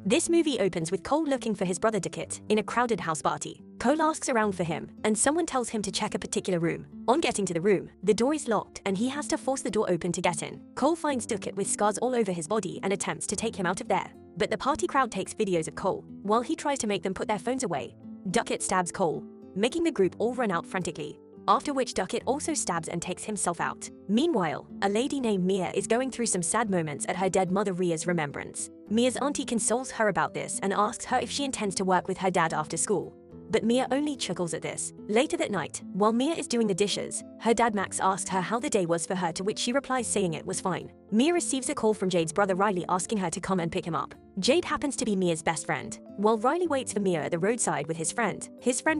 This movie opens with Cole looking for his brother Duckett in a crowded house party. Cole asks around for him, and someone tells him to check a particular room. On getting to the room, the door is locked and he has to force the door open to get in. Cole finds Duckett with scars all over his body and attempts to take him out of there. But the party crowd takes videos of Cole. While he tries to make them put their phones away, Duckett stabs Cole, making the group all run out frantically. After which Duckett also stabs and takes himself out. Meanwhile, a lady named Mia is going through some sad moments at her dead mother Ria's remembrance. Mia's auntie consoles her about this and asks her if she intends to work with her dad after school. But Mia only chuckles at this. Later that night, while Mia is doing the dishes, her dad Max asks her how the day was for her, to which she replies saying it was fine. Mia receives a call from Jade's brother Riley asking her to come and pick him up. Jade happens to be Mia's best friend. While Riley waits for Mia at the roadside with his friend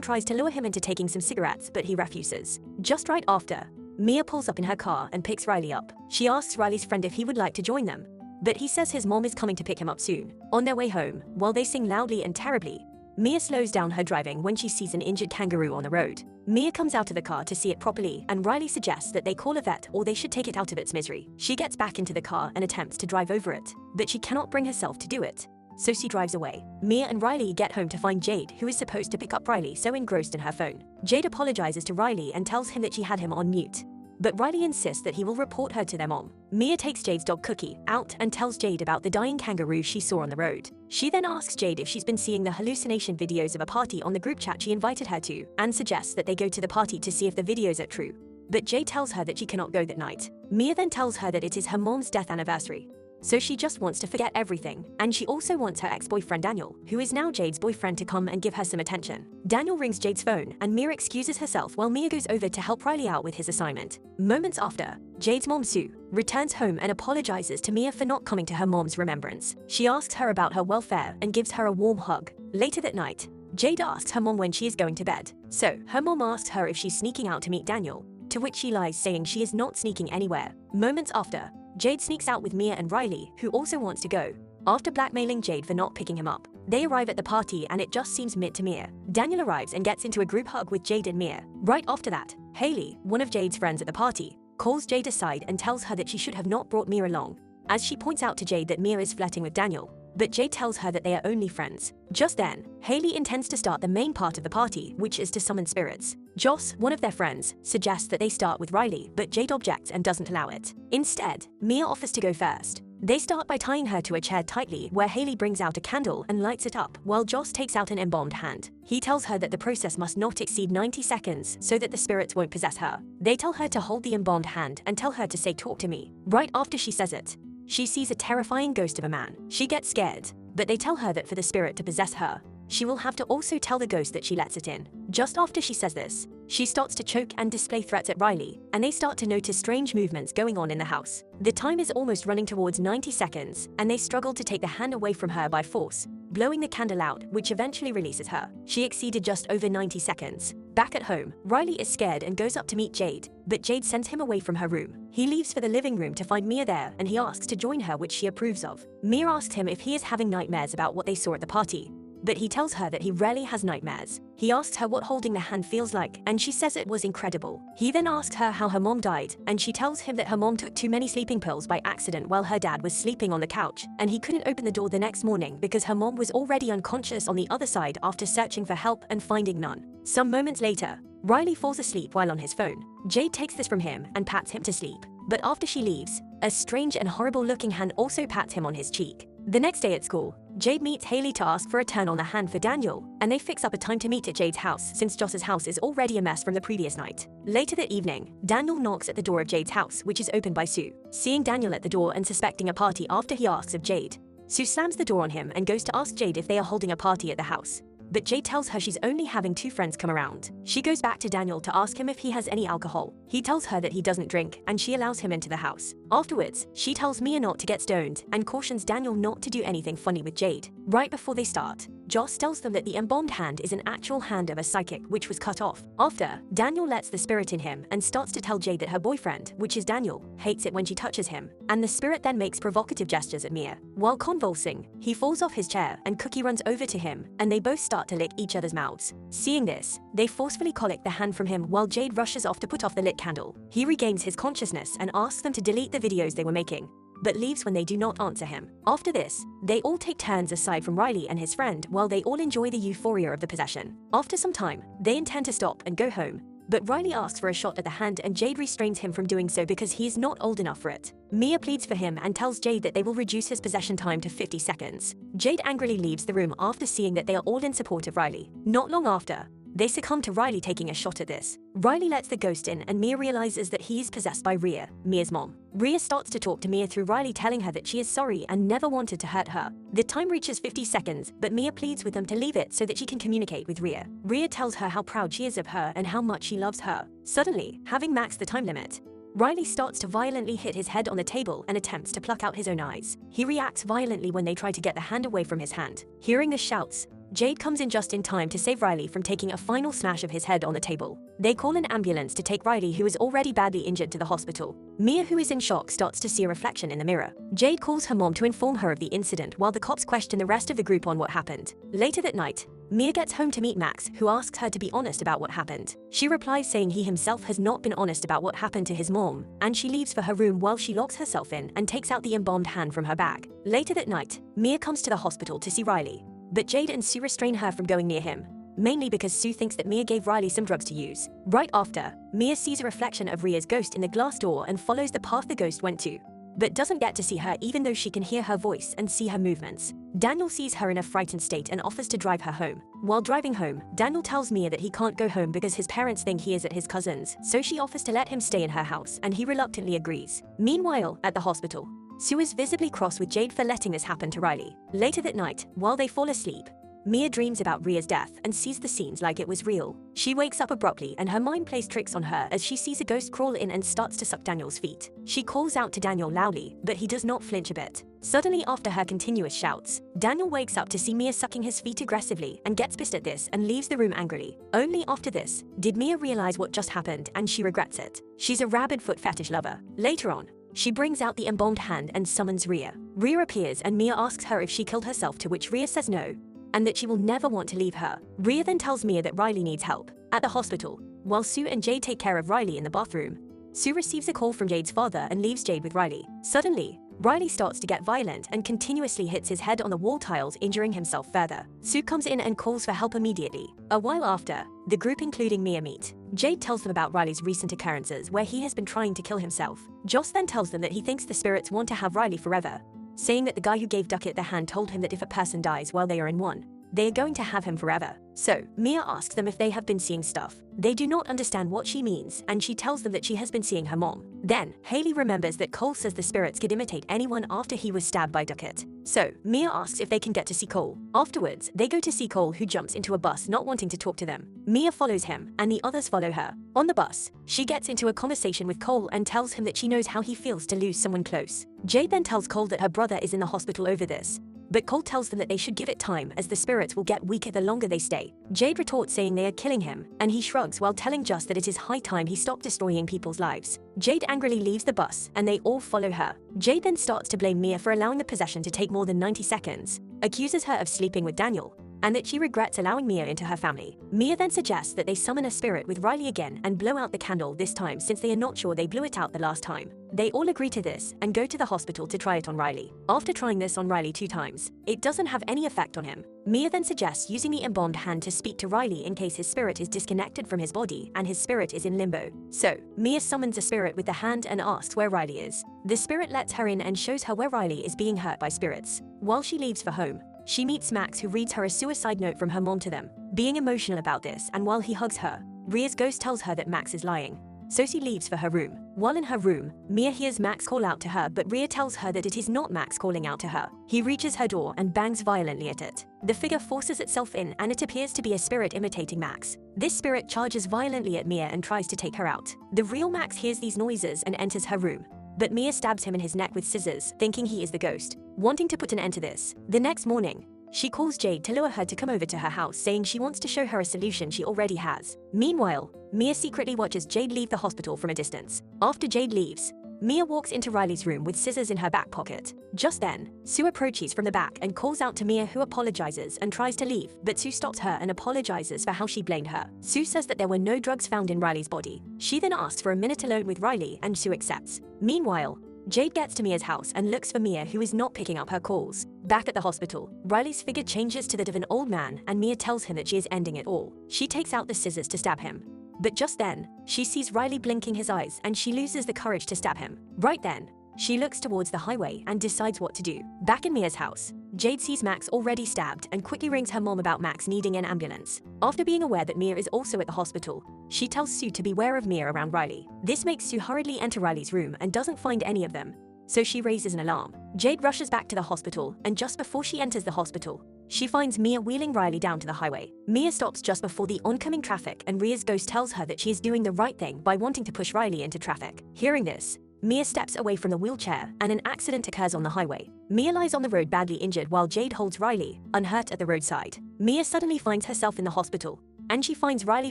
tries to lure him into taking some cigarettes, but he refuses. Just right after, Mia pulls up in her car and picks Riley up. She asks Riley's friend if he would like to join them, but he says his mom is coming to pick him up soon. On their way home, while they sing loudly and terribly, Mia slows down her driving when she sees an injured kangaroo on the road. Mia comes out of the car to see it properly, and Riley suggests that they call a vet or they should take it out of its misery. She gets back into the car and attempts to drive over it, but she cannot bring herself to do it, so she drives away. Mia and Riley get home to find Jade, who is supposed to pick up Riley, so engrossed in her phone. Jade apologizes to Riley and tells him that she had him on mute, but Riley insists that he will report her to their mom. Mia takes Jade's dog Cookie out and tells Jade about the dying kangaroo she saw on the road. She then asks Jade if she's been seeing the hallucination videos of a party on the group chat she invited her to, and suggests that they go to the party to see if the videos are true. But Jade tells her that she cannot go that night. Mia then tells her that it is her mom's death anniversary, so she just wants to forget everything, and she also wants her ex-boyfriend Daniel, who is now Jade's boyfriend, to come and give her some attention. Daniel rings Jade's phone and Mia excuses herself while Mia goes over to help Riley out with his assignment. Moments after, Jade's mom Sue returns home and apologizes to Mia for not coming to her mom's remembrance. She asks her about her welfare and gives her a warm hug. Later that night, Jade asks her mom when she is going to bed, so her mom asks her if she's sneaking out to meet Daniel, to which she lies, saying she is not sneaking anywhere. Moments after, Jade sneaks out with Mia and Riley, who also wants to go. After blackmailing Jade for not picking him up, they arrive at the party and it just seems mid to Mia. Daniel arrives and gets into a group hug with Jade and Mia. Right after that, Haley, one of Jade's friends at the party, calls Jade aside and tells her that she should have not brought Mia along, as she points out to Jade that Mia is flirting with Daniel, but Jade tells her that they are only friends. Just then, Haley intends to start the main part of the party, which is to summon spirits. Joss, one of their friends, suggests that they start with Riley, but Jade objects and doesn't allow it. Instead, Mia offers to go first. They start by tying her to a chair tightly, where Haley brings out a candle and lights it up, while Joss takes out an embalmed hand. He tells her that the process must not exceed 90 seconds so that the spirits won't possess her. They tell her to hold the embalmed hand and tell her to say "talk to me." Right after she says it, she sees a terrifying ghost of a man. She gets scared, but they tell her that for the spirit to possess her, she will have to also tell the ghost that she lets it in. Just after she says this, she starts to choke and display threats at Riley, and they start to notice strange movements going on in the house. The time is almost running towards 90 seconds, and they struggle to take the hand away from her by force, blowing the candle out, which eventually releases her. She exceeded just over 90 seconds. Back at home, Riley is scared and goes up to meet Jade, but Jade sends him away from her room. He leaves for the living room to find Mia there, and he asks to join her, which she approves of. Mia asks him if he is having nightmares about what they saw at the party, but he tells her that he rarely has nightmares. He asks her what holding the hand feels like, and she says it was incredible. He then asks her how her mom died, and she tells him that her mom took too many sleeping pills by accident while her dad was sleeping on the couch, and he couldn't open the door the next morning because her mom was already unconscious on the other side after searching for help and finding none. Some moments later, Riley falls asleep while on his phone. Jade takes this from him and pats him to sleep, but after she leaves, a strange and horrible-looking hand also pats him on his cheek. The next day at school, Jade meets Haley to ask for a turn on the hand for Daniel, and they fix up a time to meet at Jade's house since Joss's house is already a mess from the previous night. Later that evening, Daniel knocks at the door of Jade's house, which is opened by Sue. Seeing Daniel at the door and suspecting a party after he asks of Jade, Sue slams the door on him and goes to ask Jade if they are holding a party at the house. But Jade tells her she's only having 2 friends come around. She goes back to Daniel to ask him if he has any alcohol. He tells her that he doesn't drink, and she allows him into the house. Afterwards, she tells Mia not to get stoned and cautions Daniel not to do anything funny with Jade. Right before they start, Joss tells them that the embalmed hand is an actual hand of a psychic which was cut off. After, Daniel lets the spirit in him and starts to tell Jade that her boyfriend, which is Daniel, hates it when she touches him, and the spirit then makes provocative gestures at Mia. While convulsing, he falls off his chair and Cookie runs over to him, and they both start to lick each other's mouths. Seeing this, they forcefully collect the hand from him while Jade rushes off to put off the lit candle. He regains his consciousness and asks them to delete the videos they were making. but leaves when they do not answer him. After this, they all take turns aside from Riley and his friend while they all enjoy the euphoria of the possession. After some time, they intend to stop and go home, but Riley asks for a shot at the hand and Jade restrains him from doing so because he is not old enough for it. Mia pleads for him and tells Jade that they will reduce his possession time to 50 seconds. Jade angrily leaves the room after seeing that they are all in support of Riley. Not long after, they succumb to Riley taking a shot at this. Riley lets the ghost in and Mia realizes that he is possessed by Rhea, Mia's mom. Rhea starts to talk to Mia through Riley telling her that she is sorry and never wanted to hurt her. The time reaches 50 seconds, but Mia pleads with them to leave it so that she can communicate with Rhea. Rhea tells her how proud she is of her and how much she loves her. Suddenly, having maxed the time limit, Riley starts to violently hit his head on the table and attempts to pluck out his own eyes. He reacts violently when they try to get the hand away from his hand. Hearing the shouts, Jade comes in just in time to save Riley from taking a final smash of his head on the table. They call an ambulance to take Riley, who is already badly injured, to the hospital. Mia, who is in shock, starts to see a reflection in the mirror. Jade calls her mom to inform her of the incident while the cops question the rest of the group on what happened. Later that night, Mia gets home to meet Max, who asks her to be honest about what happened. She replies saying he himself has not been honest about what happened to his mom, and she leaves for her room while she locks herself in and takes out the embalmed hand from her bag. Later that night, Mia comes to the hospital to see Riley, but Jade and Sue restrain her from going near him, mainly because Sue thinks that Mia gave Riley some drugs to use. Right after, Mia sees a reflection of Rhea's ghost in the glass door and follows the path the ghost went to, but doesn't get to see her even though she can hear her voice and see her movements. Daniel sees her in a frightened state and offers to drive her home. While driving home, Daniel tells Mia that he can't go home because his parents think he is at his cousin's, so she offers to let him stay in her house and he reluctantly agrees. Meanwhile, at the hospital, Sue is visibly cross with Jade for letting this happen to Riley. Later that night, while they fall asleep, Mia dreams about Rhea's death and sees the scenes like it was real. She wakes up abruptly and her mind plays tricks on her as she sees a ghost crawl in and starts to suck Daniel's feet. She calls out to Daniel loudly, but he does not flinch a bit. Suddenly, after her continuous shouts, Daniel wakes up to see Mia sucking his feet aggressively and gets pissed at this and leaves the room angrily. Only after this did Mia realize what just happened and she regrets it. She's a rabid foot fetish lover. Later on, she brings out the embalmed hand and summons Rhea. Rhea appears and Mia asks her if she killed herself, to which Rhea says no, and that she will never want to leave her. Rhea then tells Mia that Riley needs help. At the hospital, while Sue and Jade take care of Riley in the bathroom, Sue receives a call from Jade's father and leaves Jade with Riley. Suddenly, Riley starts to get violent and continuously hits his head on the wall tiles, injuring himself further. Sue comes in and calls for help immediately. A while after, the group including Mia meet. Jade tells them about Riley's recent occurrences where he has been trying to kill himself. Joss then tells them that he thinks the spirits want to have Riley forever, saying that the guy who gave Duckett the hand told him that if a person dies while they are in one, they are going to have him forever. So, Mia asks them if they have been seeing stuff. They do not understand what she means, and she tells them that she has been seeing her mom. Then, Haley remembers that Cole says the spirits could imitate anyone after he was stabbed by Duckett. So, Mia asks if they can get to see Cole. Afterwards, they go to see Cole, who jumps into a bus not wanting to talk to them. Mia follows him, and the others follow her. On the bus, she gets into a conversation with Cole and tells him that she knows how he feels to lose someone close. Jade then tells Cole that her brother is in the hospital over this, but Cole tells them that they should give it time as the spirits will get weaker the longer they stay. Jade retorts saying they are killing him, and he shrugs while telling Just that it is high time he stopped destroying people's lives. Jade angrily leaves the bus, and they all follow her. Jade then starts to blame Mia for allowing the possession to take more than 90 seconds, accuses her of sleeping with Daniel, and that she regrets allowing Mia into her family. Mia then suggests that they summon a spirit with Riley again and blow out the candle this time since they are not sure they blew it out the last time. They all agree to this and go to the hospital to try it on Riley. After trying this on Riley 2 times, it doesn't have any effect on him. Mia then suggests using the embalmed hand to speak to Riley in case his spirit is disconnected from his body and his spirit is in limbo. So, Mia summons a spirit with the hand and asks where Riley is. The spirit lets her in and shows her where Riley is being hurt by spirits. While she leaves for home, she meets Max, who reads her a suicide note from her mom to them, being emotional about this, and while he hugs her, Rhea's ghost tells her that Max is lying, so she leaves for her room. While in her room, Mia hears Max call out to her, but Rhea tells her that it is not Max calling out to her. He reaches her door and bangs violently at it. The figure forces itself in and it appears to be a spirit imitating Max. This spirit charges violently at Mia and tries to take her out. The real Max hears these noises and enters her room, but Mia stabs him in his neck with scissors, thinking he is the ghost. Wanting to put an end to this, the next morning, she calls Jade to lure her to come over to her house, saying she wants to show her a solution she already has. Meanwhile, Mia secretly watches Jade leave the hospital from a distance. After Jade leaves, Mia walks into Riley's room with scissors in her back pocket. Just then, Sue approaches from the back and calls out to Mia, who apologizes and tries to leave, but Sue stops her and apologizes for how she blamed her. Sue says that there were no drugs found in Riley's body. She then asks for a minute alone with Riley and Sue accepts. Meanwhile, Jade gets to Mia's house and looks for Mia, who is not picking up her calls. Back at the hospital, Riley's figure changes to that of an old man and Mia tells him that she is ending it all. She takes out the scissors to stab him. But just then, she sees Riley blinking his eyes and she loses the courage to stab him. Right then, she looks towards the highway and decides what to do. Back in Mia's house, Jade sees Max already stabbed and quickly rings her mom about Max needing an ambulance. After being aware that Mia is also at the hospital, she tells Sue to beware of Mia around Riley. This makes Sue hurriedly enter Riley's room and doesn't find any of them, so she raises an alarm. Jade rushes back to the hospital, and just before she enters the hospital, she finds Mia wheeling Riley down to the highway. Mia stops just before the oncoming traffic and Ria's ghost tells her that she is doing the right thing by wanting to push Riley into traffic. Hearing this, Mia steps away from the wheelchair and an accident occurs on the highway. Mia lies on the road badly injured while Jade holds Riley, unhurt, at the roadside. Mia suddenly finds herself in the hospital, and she finds Riley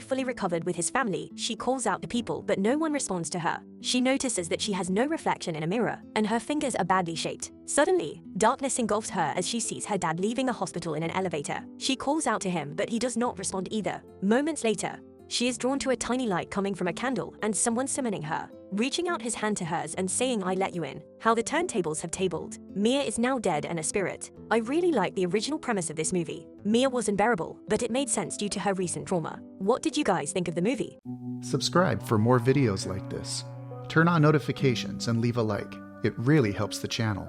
fully recovered with his family. She calls out to people but no one responds to her. She notices that she has no reflection in a mirror and her fingers are badly shaped. Suddenly, darkness engulfs her as she sees her dad leaving the hospital in an elevator. She calls out to him but he does not respond either. Moments later, she is drawn to a tiny light coming from a candle and someone summoning her, reaching out his hand to hers and saying, "I let you in." How the turntables have tabled. Mia is now dead and a spirit. I really like the original premise of this movie. Mia was unbearable, but it made sense due to her recent trauma. What did you guys think of the movie? Subscribe for more videos like this. Turn on notifications and leave a like. It really helps the channel.